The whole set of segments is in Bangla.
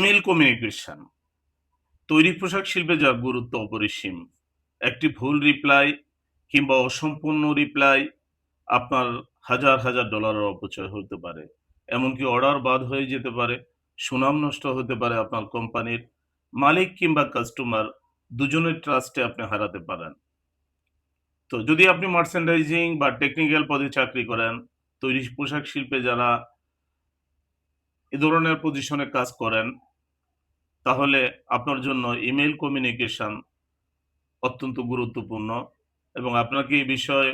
ইমেল কমিউনিকেশন তৈরি পোশাক শিল্পে যার গুরুত্ব অপরিসীম। একটি ভুল রিপ্লাই কিংবা অসম্পূর্ণ রিপ্লাই আপনার হাজার হাজার ডলারের অপচয় হতে পারে। এমনকি অর্ডার বাদ হয়ে যেতে পারে, সুনাম নষ্ট হতে পারে, আপনার কোম্পানির মালিক কিংবা কাস্টমার দুজনের ট্রাস্টে আপনি হারাতে পারেন। তো যদি আপনি মার্চেন্ডাইজিং বা টেকনিক্যাল পদে চাকরি করেন, তৈরি পোশাক শিল্পে যারা এ ধরনের পজিশনে কাজ করেন, তাহলে আপনার জন্য ইমেইল কমিউনিকেশন অত্যন্ত গুরুত্বপূর্ণ এবং আপনাকে এই বিষয়ে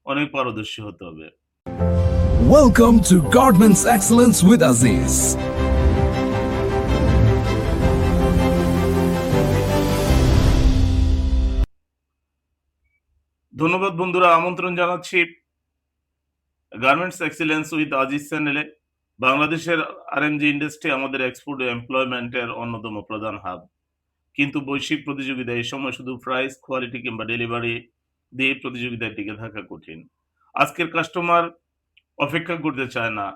অনেক পারদর্শী হতে হবে। Welcome to Godman's Excellence with Aziz. ধন্যবাদ বন্ধুরা, আমন্ত্রণ জানাচ্ছি গার্মেন্টস এক্সেলেন্স উইথ আজিজ চ্যানেলে। বাংলাদেশের আরএমজি ইন্ডাস্ট্রি আমাদের এক্সপোর্ট এমপ্লয়মেন্টের অন্যতম প্রধান হাব, কিন্তু বৈশ্বিক প্রতিযোগিতা এই সময় শুধু প্রাইস, কোয়ালিটি কিংবা ডেলিভারি দিয়ে প্রতিযোগিতায় টিকে থাকা কঠিন। আজকের কাস্টমার অপেক্ষা করতে চায় না।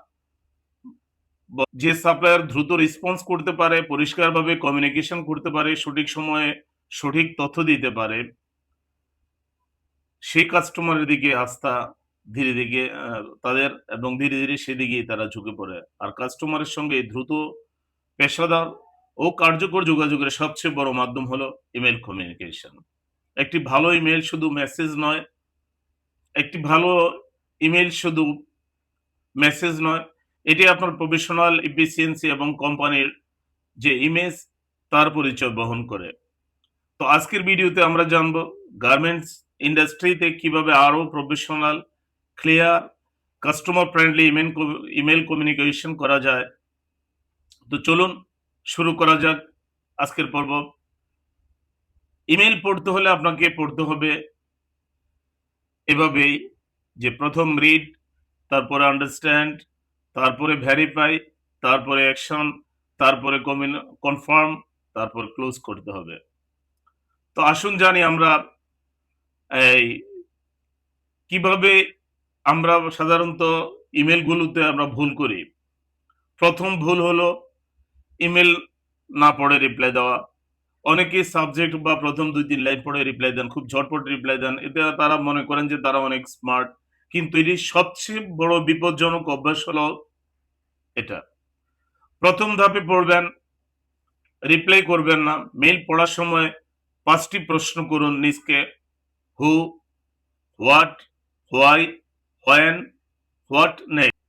যে সাপ্লায়ার দ্রুত রেসপন্স করতে পারে, পরিষ্কারভাবে কমিউনিকেশন করতে পারে, সঠিক সময়ে সঠিক তথ্য দিতে পারে, সেই কাস্টমারের দিকে আস্থা ধীরে ধীরে তাদের এবং ধীরে ধীরে সেদিকেই তারা ঝুঁকে পড়ে। আর কাস্টমারের সঙ্গে দ্রুত, পেশাদার ও কার্যকর যোগাযোগের সবচেয়ে বড় মাধ্যম হলো ইমেল কমিউনিকেশন। একটি ভালো ইমেল শুধু মেসেজ নয়, একটি ভালো ইমেল শুধু মেসেজ নয়, এটি আপনার প্রফেশনাল এফিসিয়েন্সি এবং কোম্পানির যে ইমেজ তার পরিচয় বহন করে। তো আজকের ভিডিওতে আমরা জানবো গার্মেন্টস ইন্ডাস্ট্রিতে কিভাবে আরো professional, clear, customer friendly email communication করা যায়। তো চলুন শুরু করা যাক আজকের পর্ব। ইমেল পড়তে হলে আপনাকে পড়তে হবে এভাবেই, যে প্রথম রিড, তারপরে আন্ডারস্ট্যান্ড, তারপরে ভেরিফাই, তারপরে অ্যাকশন, তারপরে কনফার্ম, তারপর ক্লোজ করতে হবে। তো আসুন জানি আমরা এই কিভাবে আমরা সাধারণত ইমেলগুলোতে আমরা ভুল করি। প্রথম ভুল হলো ইমেল না পড়ে রিপ্লাই দেওয়া। অনেকেই সাবজেক্ট বা প্রথম ২-৩ লাইন পড়ে রিপ্লাই দেন, খুব ঝটপট রিপ্লাই দেন। এতে তারা মনে করেন যে তারা অনেক স্মার্ট, কিন্তু এটি সবচেয়ে বড় বিপজ্জনক অভ্যাস হলো এটা। প্রথম ধাপে পড়বেন, রিপ্লাই করবেন না। মেইল পড়ার সময় ৫টি প্রশ্ন করুন নিজকে: who, what, why, when, what next.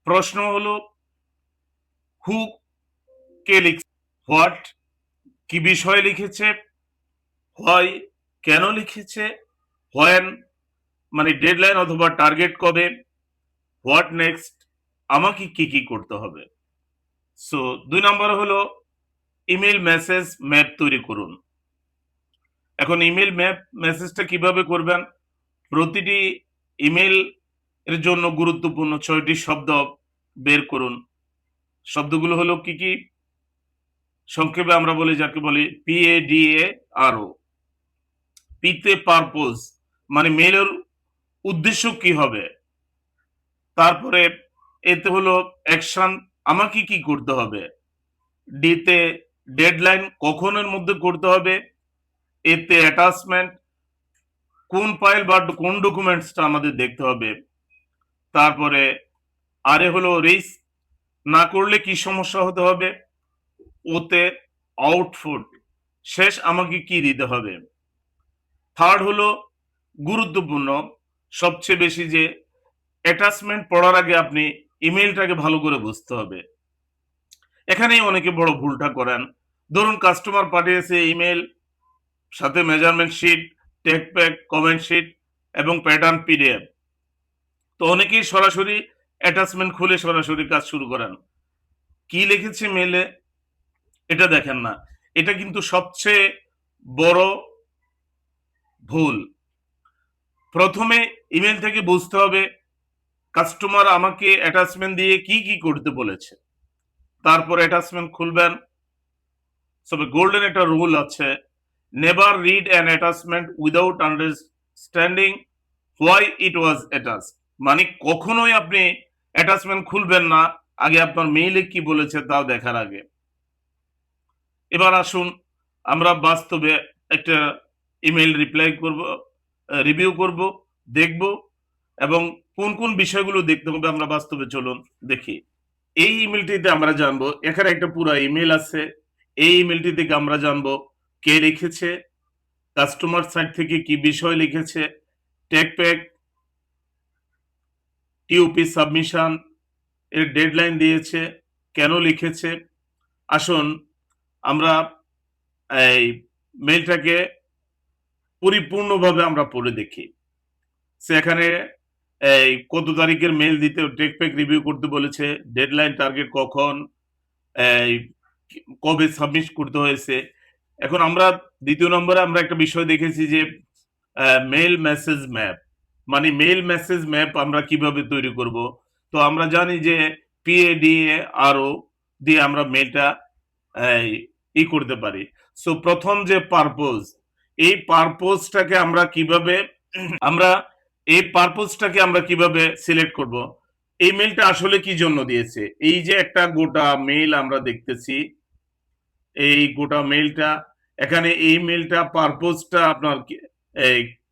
প্রশ্ন হলো হু কে লিখছে, হোয়াট কি বিষয়ে লিখেছে, হোয়াই কেন লিখেছে, হোয়েন মানে ডেডলাইন অথবা টার্গেট কবে, হোয়াট নেক্সট আমাকে কি কি করতে হবে। সো ২ নম্বর হলো ইমেল মেসেজ ম্যাপ তৈরি করুন। এখন ইমেল ম্যাপ মেসেজটা কিভাবে করবেন? প্রতিটি ইমেল এর জন্য গুরুত্বপূর্ণ ৬টি শব্দ বের করুন। শব্দগুলো হলো কি কি? সংক্ষেপে আমরা বলি, যাকে বলি PADARO। পিতে পারপোজ, মানে মেইলের উদ্দেশ্য কি হবে। তারপরে এতে হলো অ্যাকশন, আমাকে কি করতে হবে। ডিতে ডেডলাইন, কখনের মধ্যে করতে হবে। এতে অ্যাটাচমেন্ট, কোন ফাইল বা কোন ডকুমেন্টসটা আমাদের দেখতে হবে। তারপরে আরে হলো রিস্ক, না করলে কি সমস্যা হতে হবে। ওতে আউটপুট, শেষ আমাকে কি দিতে হবে। থার্ড হলো গুরুত্বপূর্ণ সবচেয়ে বেশি, যে অ্যাটাচমেন্ট পড়ার আগে আপনি ইমেলটাকে ভালো করে বুঝতে হবে। এখানেই অনেকে বড় ভুলটা করেন। ধরুন কাস্টমার পাঠিয়েছে ইমেল, সাথে measurement sheet, tech pack, comment sheet এবং প্যাটার্ন পিডিএফ। তো অনেকেই সরাসরি অ্যাটাচমেন্ট খুলে সরাসরি কাজ শুরু করেন, কি লিখেছে মেলে এটা দেখেন না। এটা কিন্তু সবচেয়ে বড় ভুল। প্রথমে ইমেল থেকে বুঝতে হবে কাস্টমার আমাকে অ্যাটাচমেন্ট দিয়ে কি কি করতে বলেছে, তারপর অ্যাটাচমেন্ট খুলবেন। তবে গোল্ডেন একটা রুল আছে, never read an attachment without understanding why it was attached. মানে কখনোই আপনি অ্যাটাচমেন্ট খুলবেন না আগে আপনার মেইলে কি বলেছে তাও দেখার আগে। এবার আসুন আমরা বাস্তবে একটা ইমেইল রিপ্লাই করব, রিভিউ করব, দেখব এবং কোন কোন বিষয়গুলো দেখতে হবে আমরা বাস্তবে চলুন দেখি। এই ইমেলটিতে আমরা জানবো, এখানে একটা পুরো ইমেল আছে। এই ইমেলটি থেকে আমরা জানবো কে লিখেছে, কাস্টমার সাইড থেকে কি বিষয় লিখেছে, টেক প্যাক, টিওপি সাবমিশন এর ডেডলাইন দিয়েছে, কেন লিখেছে। আসুন আমরা এই মেইলটাকে পরিপূর্ণভাবে আমরা পড়ে দেখি। সেখানে এই কত তারিখের মেইল দিতে টেক প্যাক রিভিউ করতে বলেছে, ডেডলাইন টার্গেট কখন, এই কবে সাবমিট করতে হয়েছে। এখন আমরা দ্বিতীয় নম্বরে আমরা একটা বিষয় দেখেছি যে মেইল মেসেজ ম্যাপ, মানে মেইল মেসেজ ম্যাপ আমরা কিভাবে তৈরি করব। তো আমরা জানি যে PADARO দিয়ে আমরা মেইলটা করতে পারি। সো প্রথম যে পারপোজ, এই পারপোজটাকে আমরা কিভাবে আমরা এই পারপোজটাকে আমরা কিভাবে সিলেক্ট করব। এই মেইলটা আসলে কি জন্য দিয়েছে, এই যে একটা গোটা মেইল আমরা দেখতেছি, এই গোটা মেইলটা এখানে এই মেইলটা পারপোজটা আপনার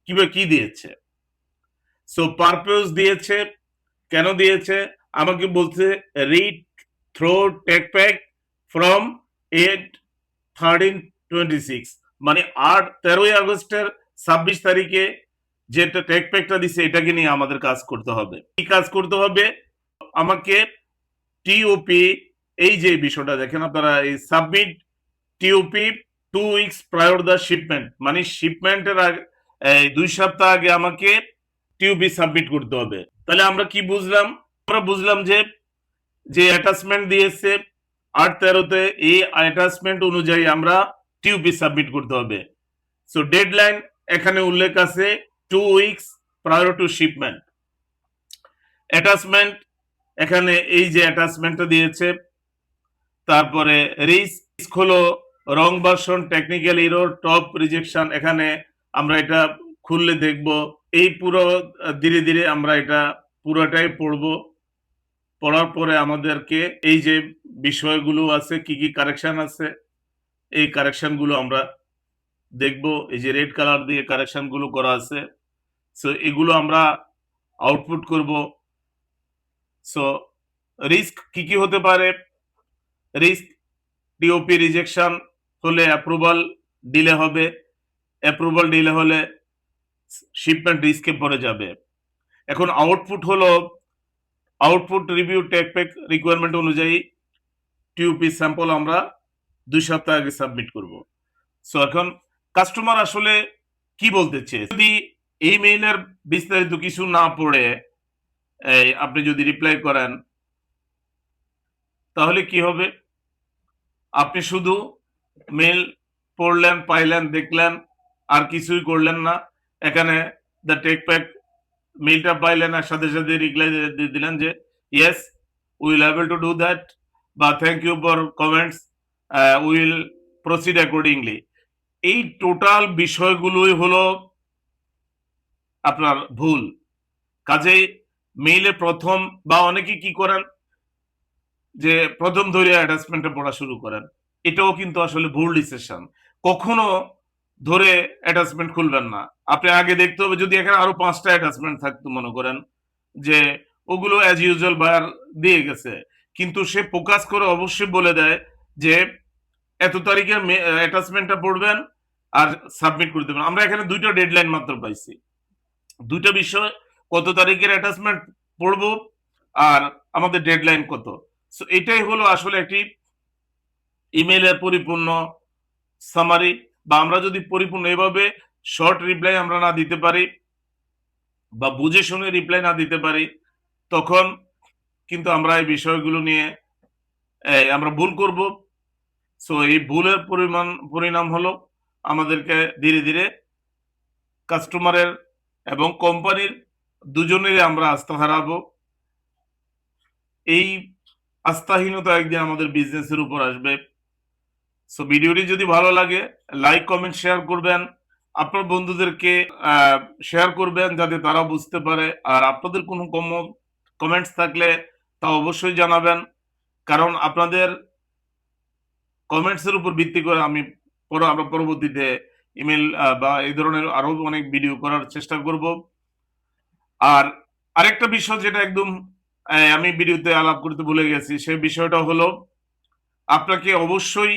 কিভাবে কি দিয়েছে। সো পারপোজ দিয়েছে, কেন দিয়েছে আমাকে বলছে read through tech pack from 8/13/26, মানে 13ই আগস্টের 26 তারিখে যেটা টেক প্যাকটা দিছে এটাকে নিয়ে আমাদের কাজ করতে হবে। কি কাজ করতে হবে, আমাকে টিওপি, এই যে বিষয়টা দেখেন আপনারা, এই submit TOP 2 weeks prior the shipment, মানে শিপমেন্টের আগে 2 সপ্তাহ আগে আমাকে টিওপি সাবমিট করতে হবে। তাহলে আমরা কি বুঝলাম, আমরা বুঝলাম যে যে অ্যাটাচমেন্ট দিয়েছে 8/13-তে, এই অ্যাটাচমেন্ট অনুযায়ী আমরা টিওপি সাবমিট করতে হবে। সো ডেডলাইন এখানে উল্লেখ আছে 2 weeks prior to shipment. Attachment এখানে এই যে অ্যাটাচমেন্টটা দিয়েছে, তারপরে রিস্ক হলো wrong version, technical error, top rejection, এখানে আমরা এটা খুললে দেখব। এই পুরো ধীরে ধীরে আমরা এটা পুরোটাই পড়বো। পড়ার পরে আমাদেরকে এই যে বিষয়গুলো আছে, কি কি কারেকশন আছে, এই কারেকশন গুলো আমরা দেখব। এই যে রেড কালার দিয়ে কারেকশন গুলো করা আছে, সো এগুলো আমরা আউটপুট করব। সো রিস্ক কি কি হতে পারে, রিস্ক টিওপি রিজেকশন হলে অ্যাপ্রুভাল ডিলে হবে, অ্যাপ্রুভাল ডিলে হলে শিপমেন্ট রিস্কে পড়ে যাবে। এখন আউটপুট হলো output review tech pack requirement অনুযায়ী টিওপি স্যাম্পল আমরা 2 সপ্তাহ আগে সাবমিট করব। সো এখন কাস্টমার আসলে কি বলতে চেয়ে, যদি এই মেইলের বিস্তারিত কিছু না পড়ে আপনি যদি রিপ্লাই করেন তাহলে কি হবে, আপনি শুধু মেইল পড়লেন, পাইলেন, দেখলেন, আর কিছুই করলেন না। এখানে দ্য টেক প্যাক মেইলটা পাইলেন আর সাথে সাথে রিপ্লাই দিয়ে দিলেন যে yes will able to do that, বা thank you for comments, will proceed accordingly. এই টোটাল বিষয়গুলোই হলো আপনার ভুল। কাজেই মেইলে প্রথম, বা অনেকে কি করেন যে প্রথম ধরে অ্যাটাচমেন্টে পড়া শুরু করেন, এটাও কিন্তু আসলে ভুল ডিসিশন। কখনো ধরে অ্যাটাচমেন্ট খুলবেন না, আপনি আগে দেখতে হবে যদি এখানে আরো 5টা অ্যাটাচমেন্ট থাকতো, মনে করেন যে ওগুলো অ্যাজ ইউজুয়াল বায়ার দিয়ে গেছে, কিন্তু সে ফোকাস করে অবশ্যই বলে দেয় যে এত তারিখে অ্যাটাচমেন্টটা পড়বেন আর সাবমিট করে দেবেন। আমরা এখানে 2টা ডেডলাইন মাত্র পাইছি, 2টা বিষয়, কত তারিখের অ্যাটাচমেন্ট পড়বো আর আমাদের ডেডলাইন কত। সো এটাই হলো আসলে একটি ইমেইলের পরিপূর্ণ সামারি। বা আমরা যদি পরিপূর্ণ এভাবে শর্ট রিপ্লাই আমরা না দিতে পারি বা বুঝে শুনে রিপ্লাই না দিতে পারি, তখন কিন্তু আমরা এই বিষয়গুলো নিয়ে আমরা ভুল করব। সো এই ভুলের পরিণাম হলো আমাদেরকে ধীরে ধীরে কাস্টমারের এবং কোম্পানির দুজনেরই আমরা আস্থা হারাবো। এই আস্থাহীনতা একদিন আমাদের বিজনেসের উপর আসবে। সো ভিডিওটি যদি ভালো লাগে লাইক কমেন্ট শেয়ার করবেন, আপনার বন্ধুদেরকে শেয়ার করবেন যাতে তারা বুঝতে পারে। আর আপনাদের কোনো কমেন্টস থাকলে তা অবশ্যই জানাবেন, কারণ আপনাদের কমেন্টস এর উপর ভিত্তি করে আমরা পরবর্তীতে ইমেল বা এই ধরনের আরো অনেক ভিডিও করার চেষ্টা করব। আর আরেকটা বিষয় যেটা একদম আমি ভিডিওতে আলাপ করতে ভুলে গেছি, সেই বিষয়টা হলো আপনাকে অবশ্যই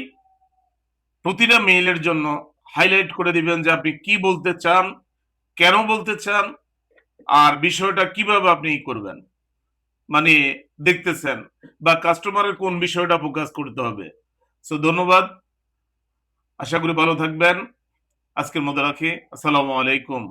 প্রতিটা মেইলের জন্য হাইলাইট করে দিবেন যে আপনি কি বলতে চান, কেন বলতে চান, আর বিষয়টা কিভাবে আপনি করবেন, মানে দেখতেছেন, বা কাস্টমারের কোন বিষয়টা ফোকাস করতে হবে। সো ধন্যবাদ, আশা করি ভালো থাকবেন। আজকের মতো রাখি। আসসালামু আলাইকুম।